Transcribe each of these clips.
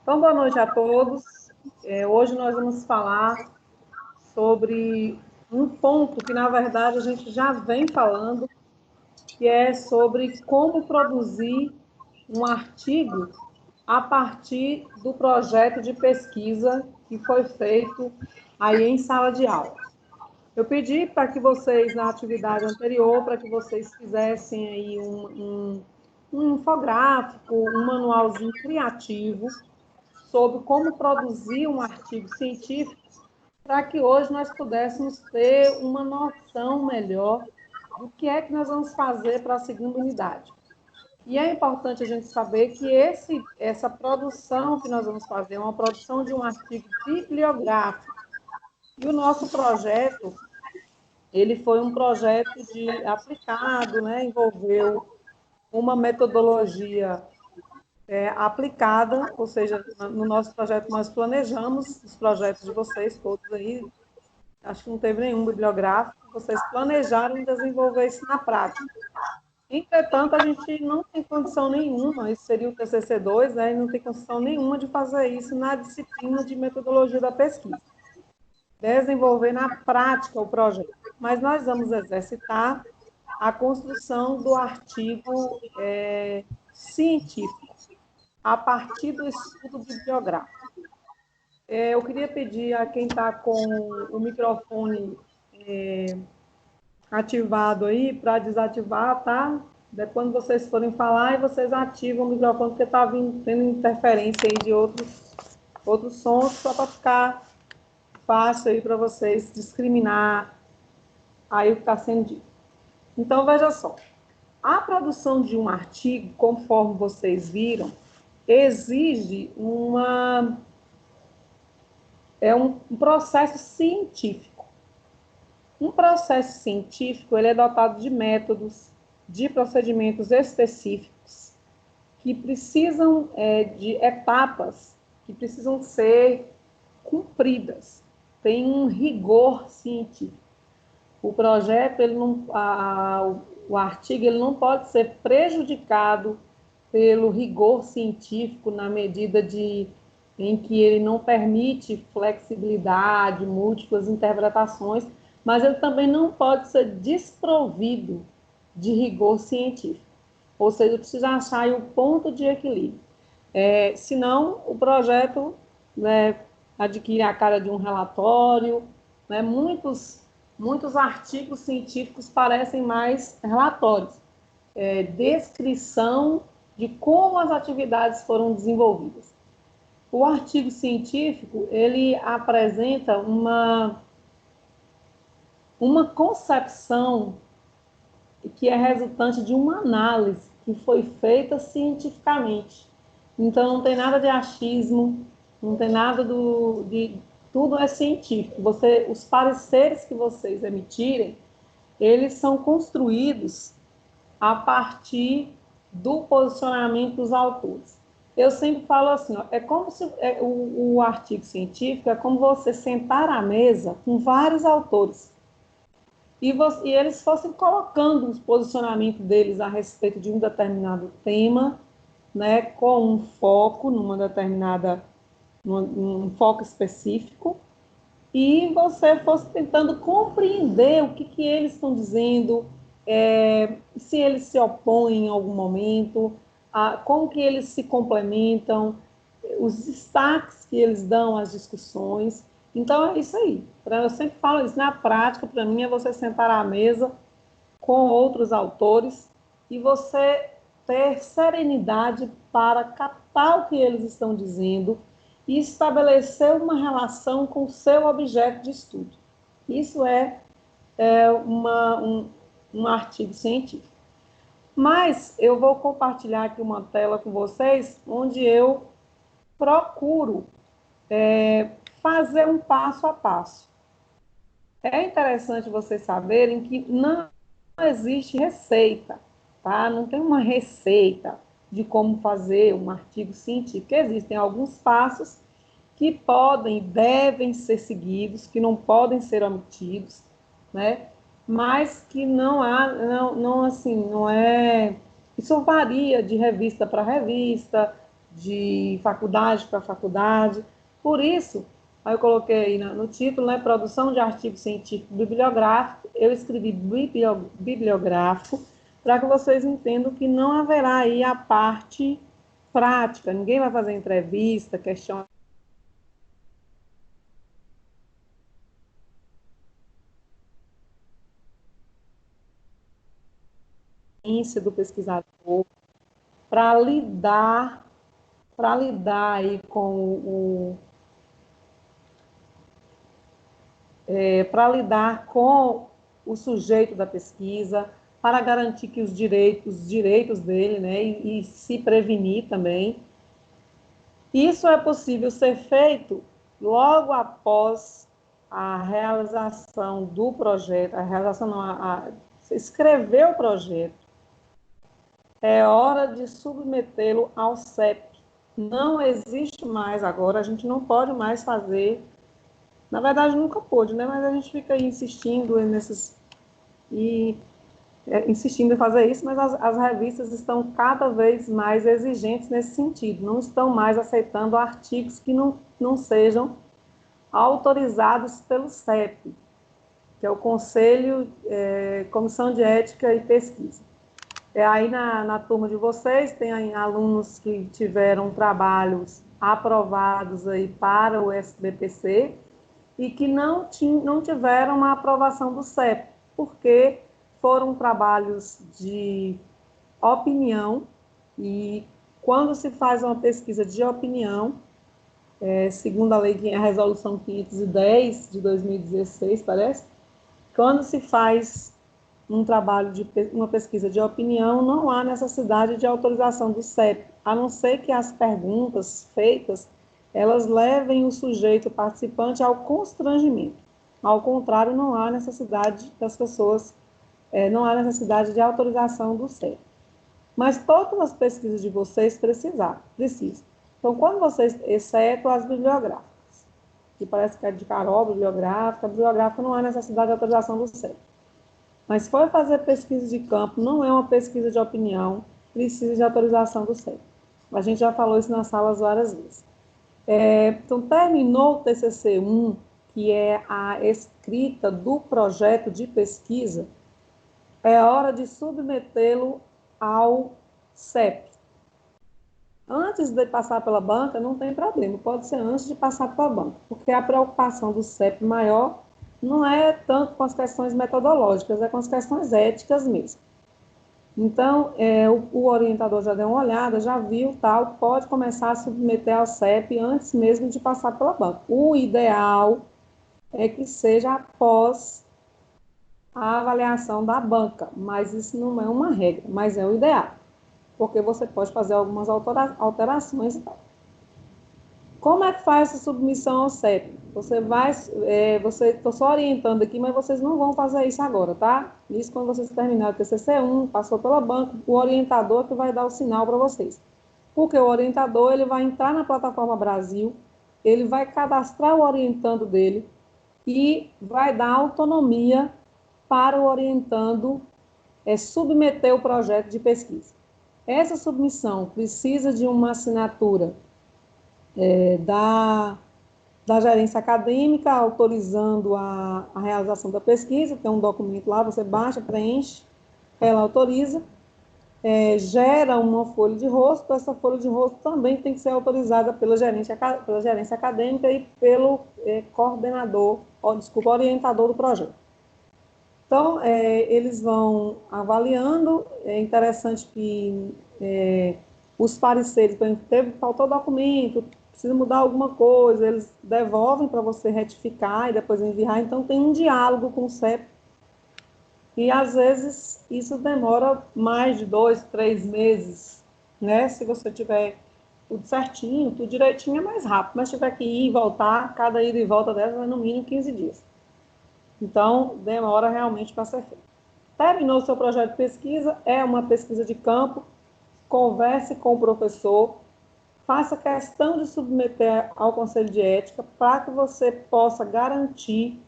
Então, boa noite a todos. Hoje nós vamos falar sobre um ponto que, na verdade, a gente já vem falando, que é sobre como produzir um artigo a partir do projeto de pesquisa que foi feito aí em sala de aula. Eu pedi para que vocês, na atividade anterior, para que vocês fizessem aí um infográfico, um manualzinho criativo sobre como produzir um artigo científico para que hoje nós pudéssemos ter uma noção melhor do que é que nós vamos fazer para a segunda unidade. E é importante a gente saber que essa produção que nós vamos fazer é uma produção de um artigo bibliográfico. E o nosso projeto, ele foi um projeto de aplicado, né? Envolveu uma metodologia aplicada, ou seja, no nosso projeto nós planejamos os projetos de vocês todos aí, acho que não teve nenhum bibliográfico, vocês planejaram desenvolver isso na prática. Entretanto, a gente não tem condição nenhuma, isso seria o TCC2, né, e não tem condição nenhuma de fazer isso na disciplina de metodologia da pesquisa, desenvolver na prática o projeto. Mas nós vamos exercitar a construção do artigo científico, a partir do estudo bibliográfico. Eu queria pedir a quem está com o microfone ativado aí, para desativar, tá? Quando vocês forem falar, e vocês ativam o microfone, porque está tendo interferência aí de outros sons, só para ficar fácil aí para vocês discriminar aí o que está sendo dito. Então, veja só. A produção de um artigo, conforme vocês viram, exige um processo científico. Um processo científico ele é dotado de métodos, de procedimentos específicos, que precisam de etapas que precisam ser cumpridas. Tem um rigor científico. O projeto, o artigo, ele não pode ser prejudicado pelo rigor científico na medida em que ele não permite flexibilidade, múltiplas interpretações, mas ele também não pode ser desprovido de rigor científico. Ou seja, precisa achar aí um ponto de equilíbrio. Senão, o projeto, né, adquire a cara de um relatório, né, muitos artigos científicos parecem mais relatórios, descrição de como as atividades foram desenvolvidas. O artigo científico, ele apresenta uma concepção que é resultante de uma análise que foi feita cientificamente. Então, não tem nada de achismo, não tem nada tudo é científico. Os pareceres que vocês emitirem, eles são construídos a partir do posicionamento dos autores. Eu sempre falo assim, é como se o artigo científico é como você sentar à mesa com vários autores e eles fossem colocando os posicionamentos deles a respeito de um determinado tema, né, com um foco num foco específico, e você fosse tentando compreender o que eles estão dizendo, se eles se opõem em algum momento, como que eles se complementam, os destaques que eles dão às discussões. Então, é isso aí. Eu sempre falo isso, na prática, para mim, é você sentar à mesa com outros autores e você ter serenidade para captar o que eles estão dizendo e estabelecer uma relação com o seu objeto de estudo. Isso um artigo científico. Mas eu vou compartilhar aqui uma tela com vocês, onde eu procuro fazer um passo a passo. É interessante vocês saberem que não existe receita, tá? Não tem uma receita de como fazer um artigo científico. Existem alguns passos que podem e devem ser seguidos, que não podem ser omitidos, né? Mas que não é. Isso varia de revista para revista, de faculdade para faculdade. Por isso, aí eu coloquei aí no título, né, produção de artigo científico bibliográfico, eu escrevi bibliográfico, para que vocês entendam que não haverá aí a parte prática, ninguém vai fazer entrevista, questionamento do pesquisador, para lidar, aí com para lidar com o sujeito da pesquisa, para garantir que os direitos dele, né, e se prevenir também. Isso é possível ser feito logo após a realização do projeto, a realização não, escrever o projeto. É hora de submetê-lo ao CEP. Não existe mais agora, a gente não pode mais fazer. Na verdade, nunca pôde, né? Mas a gente fica aí insistindo insistindo em fazer isso, mas as revistas estão cada vez mais exigentes nesse sentido, não estão mais aceitando artigos que não sejam autorizados pelo CEP, que é o Conselho, Comissão de Ética e Pesquisa. Aí na turma de vocês tem aí alunos que tiveram trabalhos aprovados aí para o SBPC e que não tiveram uma aprovação do CEP, porque foram trabalhos de opinião, e quando se faz uma pesquisa de opinião, segundo a resolução 510 de 2016, parece, quando se faz um trabalho uma pesquisa de opinião, não há necessidade de autorização do CEP, a não ser que as perguntas feitas, elas levem o sujeito participante ao constrangimento. Ao contrário, não há necessidade das pessoas, não há necessidade de autorização do CEP. Mas todas as pesquisas de vocês precisam. Então, quando vocês, exceto as bibliográficas, que parece que é de Carol, bibliográfica não há necessidade de autorização do CEP. Mas se for fazer pesquisa de campo, não é uma pesquisa de opinião, precisa de autorização do CEP. A gente já falou isso nas salas várias vezes. Então, terminou o TCC1, que é a escrita do projeto de pesquisa, é hora de submetê-lo ao CEP. Antes de passar pela banca, não tem problema, pode ser antes de passar pela banca, porque a preocupação do CEP maior não é tanto com as questões metodológicas, é com as questões éticas mesmo. Então, o orientador já deu uma olhada, já viu, tal, pode começar a submeter ao CEP antes mesmo de passar pela banca. O ideal é que seja após a avaliação da banca, mas isso não é uma regra, mas é o ideal, porque você pode fazer algumas alterações e tal. Como é que faz essa submissão ao CEP? Estou só orientando aqui, mas vocês não vão fazer isso agora, tá? Isso quando vocês terminarem o TCC1, passou pela banca, o orientador que vai dar o sinal para vocês. Porque o orientador, ele vai entrar na plataforma Brasil, ele vai cadastrar o orientando dele e vai dar autonomia para o orientando submeter o projeto de pesquisa. Essa submissão precisa de uma assinatura da gerência acadêmica, autorizando a realização da pesquisa, tem um documento lá, você baixa, preenche, ela autoriza, gera uma folha de rosto, essa folha de rosto também tem que ser autorizada pela gerência acadêmica e pelo orientador do projeto. Então, eles vão avaliando, é interessante que os pareceres, por exemplo, faltou documento, precisa mudar alguma coisa, eles devolvem para você retificar e depois enviar, então tem um diálogo com o CEP, e às vezes isso demora mais de 2, 3 meses, né? Se você tiver tudo certinho, tudo direitinho, é mais rápido, mas se tiver que ir e voltar, cada ida e volta dessa vai no mínimo 15 dias. Então, demora realmente para ser feito. Terminou o seu projeto de pesquisa, é uma pesquisa de campo, converse com o professor, faça questão de submeter ao Conselho de Ética para que você possa garantir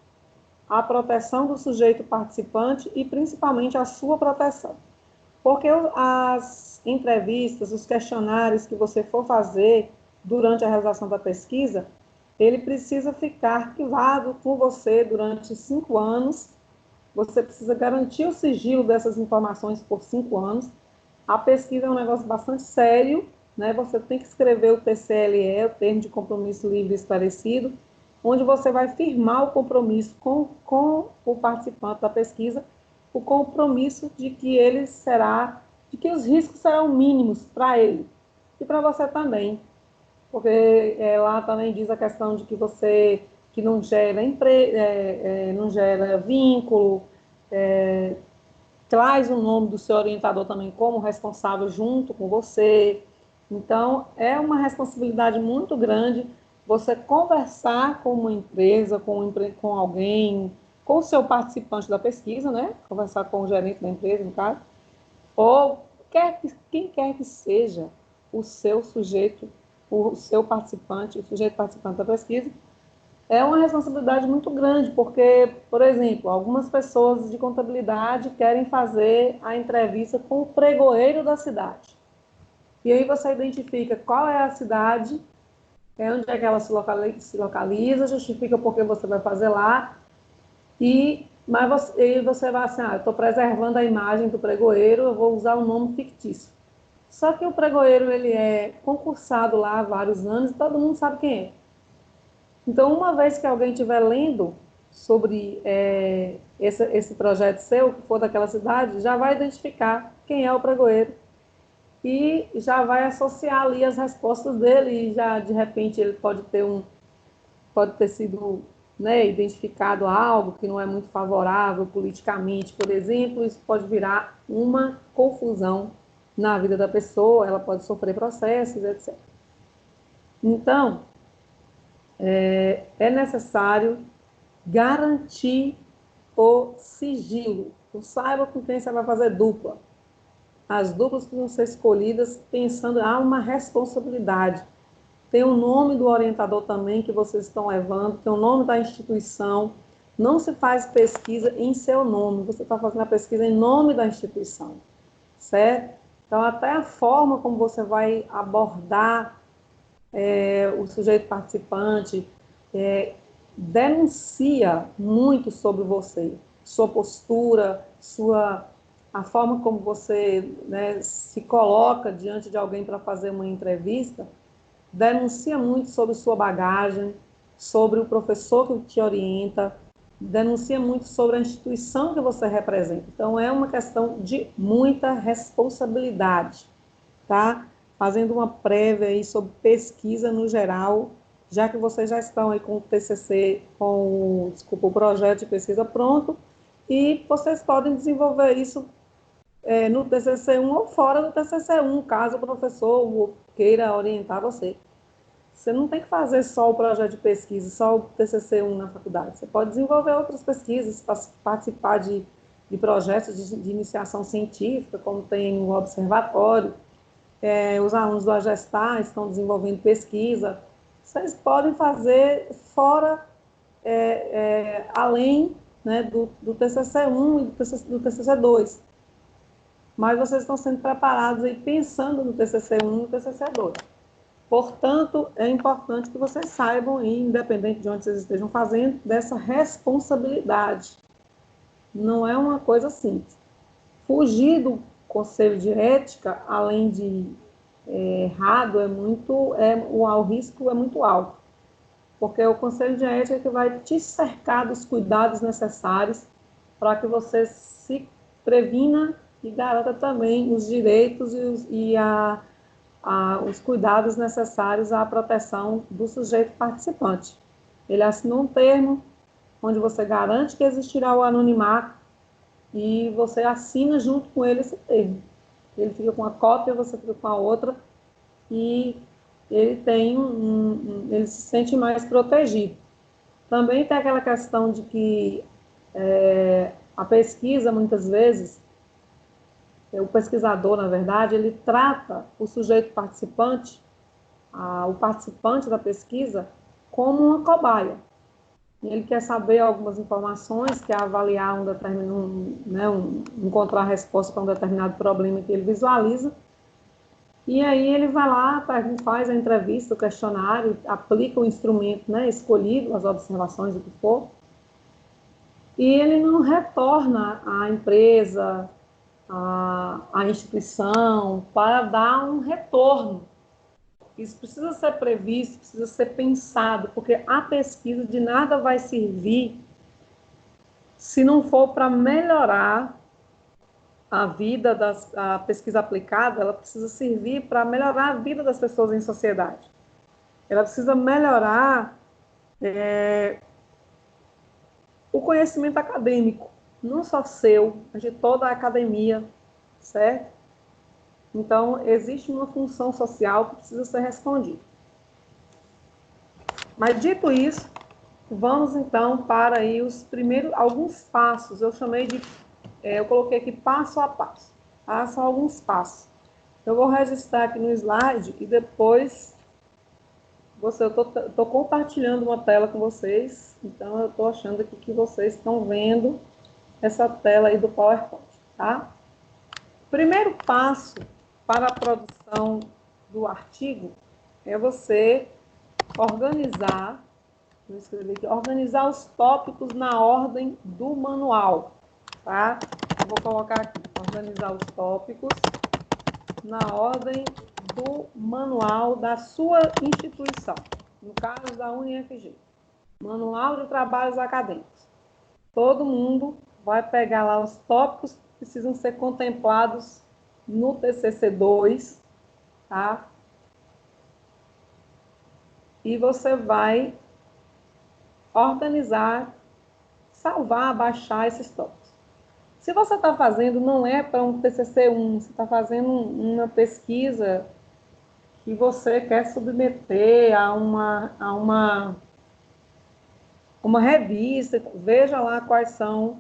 a proteção do sujeito participante e, principalmente, a sua proteção. Porque as entrevistas, os questionários que você for fazer durante a realização da pesquisa, ele precisa ficar arquivado com você durante 5 anos. Você precisa garantir o sigilo dessas informações por 5 anos. A pesquisa é um negócio bastante sério, né? Você tem que escrever o TCLE, o Termo de Compromisso Livre e Esclarecido, onde você vai firmar o compromisso com o participante da pesquisa, o compromisso de que de que os riscos serão mínimos para ele e para você também, porque lá também diz a questão de que você que não gera não gera vínculo, traz o nome do seu orientador também como responsável junto com você. Então, é uma responsabilidade muito grande você conversar com uma empresa, com alguém, com o seu participante da pesquisa, né? Conversar com o gerente da empresa, no caso, ou quem quer que seja o seu sujeito, o seu participante, o sujeito participante da pesquisa, é uma responsabilidade muito grande, porque, por exemplo, algumas pessoas de contabilidade querem fazer a entrevista com o pregoeiro da cidade. E aí você identifica qual é a cidade, onde é que ela se localiza, justifica por que você vai fazer lá, mas você vai assim, eu estou preservando a imagem do pregoeiro, eu vou usar um nome fictício. Só que o pregoeiro, ele é concursado lá há vários anos e todo mundo sabe quem é. Então, uma vez que alguém estiver lendo sobre esse projeto seu, que for daquela cidade, já vai identificar quem é o pregoeiro e já vai associar ali as respostas dele e já, de repente, ele pode ter sido, né, identificado algo que não é muito favorável politicamente, por exemplo, isso pode virar uma confusão na vida da pessoa, ela pode sofrer processos, etc. Então, é necessário garantir o sigilo. Não saiba com quem você vai fazer dupla. As duplas que vão ser escolhidas pensando, há uma responsabilidade. Tem o nome do orientador também que vocês estão levando, tem o nome da instituição. Não se faz pesquisa em seu nome, você está fazendo a pesquisa em nome da instituição, certo? Então, até a forma como você vai abordar o sujeito participante denuncia muito sobre você, sua postura, a forma como você, né, se coloca diante de alguém para fazer uma entrevista, denuncia muito sobre sua bagagem, sobre o professor que te orienta, denuncia muito sobre a instituição que você representa. Então, é uma questão de muita responsabilidade, tá? Fazendo uma prévia aí sobre pesquisa no geral, já que vocês já estão aí com o TCC, o projeto de pesquisa pronto, e vocês podem desenvolver isso no TCC1 ou fora do TCC1, caso o professor queira orientar você. Você não tem que fazer só o projeto de pesquisa, só o TCC1 na faculdade. Você pode desenvolver outras pesquisas, participar de projetos de iniciação científica, como tem o observatório. Os alunos do AGESTAR estão desenvolvendo pesquisa. Vocês podem fazer fora, além, né, do TCC1 e do TCC2. Mas vocês estão sendo preparados e pensando no TCC1 e no TCC2. Portanto, é importante que vocês saibam, independente de onde vocês estejam fazendo, dessa responsabilidade. Não é uma coisa simples. Fugir do conselho de ética, além de errado, o risco é muito alto. Porque o conselho de ética é que vai te cercar dos cuidados necessários para que você se previna e garanta também os direitos os cuidados necessários à proteção do sujeito participante. Ele assinou um termo onde você garante que existirá o anonimato e você assina junto com ele esse termo. Ele fica com a cópia, você fica com a outra e ele ele se sente mais protegido. Também tem aquela questão de que a pesquisa, muitas vezes, o pesquisador, na verdade, ele trata o sujeito participante, o participante da pesquisa, como uma cobaia. ele quer saber algumas informações, quer avaliar encontrar a resposta para um determinado problema que ele visualiza. E aí ele vai lá, faz a entrevista, o questionário, aplica o instrumento, né, escolhido, as observações, o que for, e ele não retorna à empresa, à instituição, para dar um retorno. Isso precisa ser previsto, precisa ser pensado, porque a pesquisa de nada vai servir se não for para melhorar a vida a pesquisa aplicada. Ela precisa servir para melhorar a vida das pessoas em sociedade. Ela precisa melhorar o conhecimento acadêmico, não só seu, mas de toda a academia, certo? Então, existe uma função social que precisa ser respondida. Mas, dito isso, vamos então para aí alguns passos. Eu coloquei aqui passo a passo. São alguns passos. Eu vou registrar aqui no slide e depois eu estou compartilhando uma tela com vocês, então eu estou achando aqui que vocês estão vendo essa tela aí do PowerPoint, tá? Primeiro passo para a produção do artigo é você organizar os tópicos na ordem do manual, tá? Eu vou colocar aqui, organizar os tópicos na ordem do manual da sua instituição, no caso da UniFG, Manual de Trabalhos Acadêmicos. Todo mundo vai pegar lá os tópicos que precisam ser contemplados no TCC2, tá? E você vai organizar, salvar, baixar esses tópicos. Se você está fazendo, não é para um TCC1, você está fazendo uma pesquisa que você quer submeter a uma revista, veja lá quais são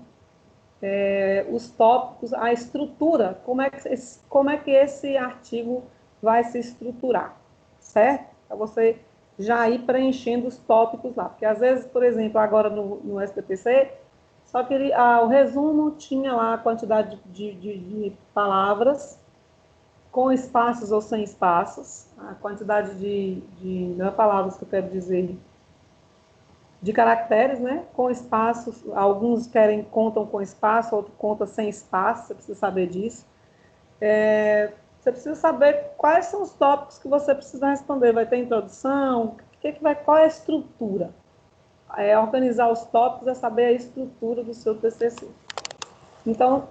os tópicos, a estrutura, como é que esse artigo vai se estruturar, certo? Para você já ir preenchendo os tópicos lá, porque às vezes, por exemplo, agora no SPPC, só que o resumo tinha lá a quantidade de palavras, com espaços ou sem espaços, a quantidade não é palavras que eu quero dizer, de caracteres, né? Com espaços, alguns contam com espaço, outros contam sem espaço, você precisa saber disso. Você precisa saber quais são os tópicos que você precisa responder. Vai ter introdução, qual é a estrutura? Organizar os tópicos é saber a estrutura do seu TCC. Então,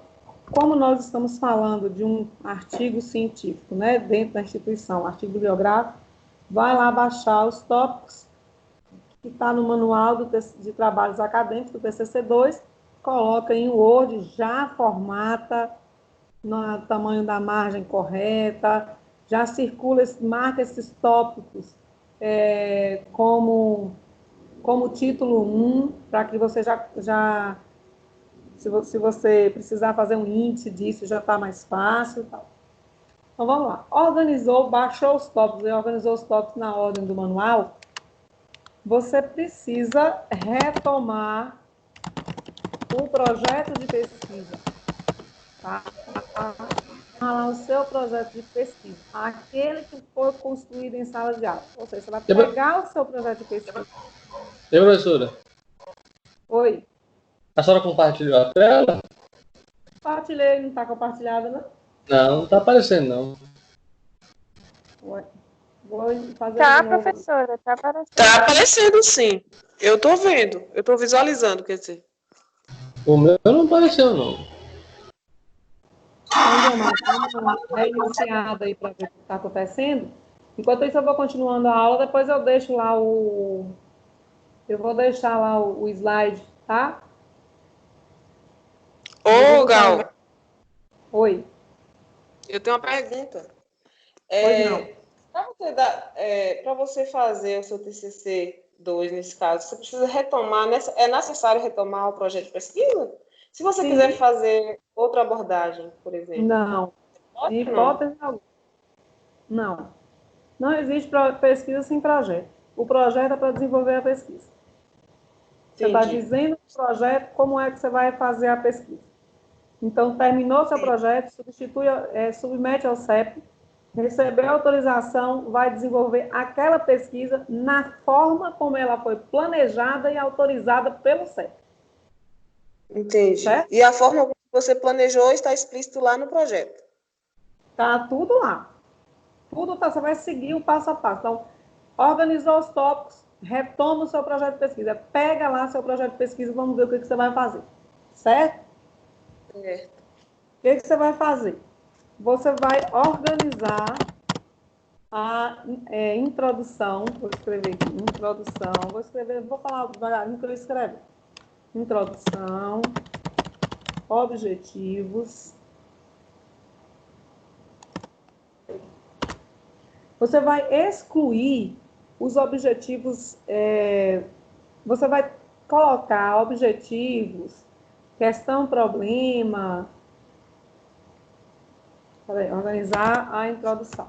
como nós estamos falando de um artigo científico, né, dentro da instituição, artigo bibliográfico, vai lá baixar os tópicos que está no manual de trabalhos acadêmicos do TCC2, coloca em Word, já formata no tamanho da margem correta, já circula, marca esses tópicos como título 1, para que você já se você precisar fazer um índice disso, já está mais fácil. Tal. Então, vamos lá. Baixou os tópicos e organizou os tópicos na ordem do manual, você precisa retomar o projeto de pesquisa. Tá? O seu projeto de pesquisa. Aquele que foi construído em sala de aula. Ou seja, você vai pegar o seu projeto de pesquisa. Professora? Oi. A senhora compartilhou a tela? Compartilhei, não está compartilhada, não? Não está aparecendo, não. Ué. Vou fazer Tá, professora, tá aparecendo. Tá aparecendo, sim. Eu tô vendo, eu tô visualizando, quer dizer. O meu não apareceu, não. Então, vamos uma reiniciada aí para ver o que está acontecendo. Enquanto isso, eu vou continuando a aula, depois eu deixo lá eu vou deixar lá o slide, tá? Ô, Gal. Oi. Eu tenho uma pergunta. Pois não. Para você fazer o seu TCC2, nesse caso, você precisa retomar, é necessário retomar o projeto de pesquisa? Se você quiser fazer outra abordagem, por exemplo. Não. Em hipótese alguma. Não. Não existe pesquisa sem projeto. O projeto é para desenvolver a pesquisa. Você está Entendi. dizendo o projeto, como é que você vai fazer a pesquisa. Então, terminou seu projeto, submete ao CEP, recebeu autorização, vai desenvolver aquela pesquisa na forma como ela foi planejada e autorizada pelo CEP. Entendi. Certo? E a forma como você planejou está explícito lá no projeto. Está tudo lá. Tudo tá, você vai seguir o passo a passo. Então, organizou os tópicos, retoma o seu projeto de pesquisa. Pega lá seu projeto de pesquisa, vamos ver o que você vai fazer. Certo? Certo. O que você vai fazer? Você vai organizar a introdução. Vou escrever aqui, introdução. Vou falar devagarinho que eu escrevo. Introdução, objetivos. Você vai excluir os objetivos, você vai colocar objetivos, questão, problema, organizar a introdução.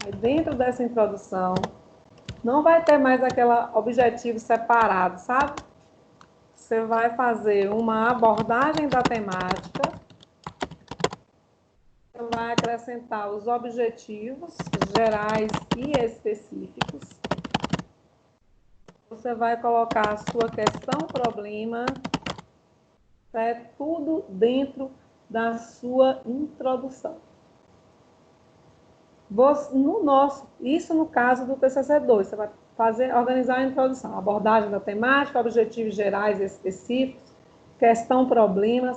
Aí dentro dessa introdução, não vai ter mais aquele objetivo separado, sabe? Você vai fazer uma abordagem da temática, você vai acrescentar os objetivos gerais e específicos. Você vai colocar a sua questão, problema, tudo dentro da sua introdução. Isso no caso do TCC2, você vai organizar a introdução, abordagem da temática, objetivos gerais e específicos, questão, problemas,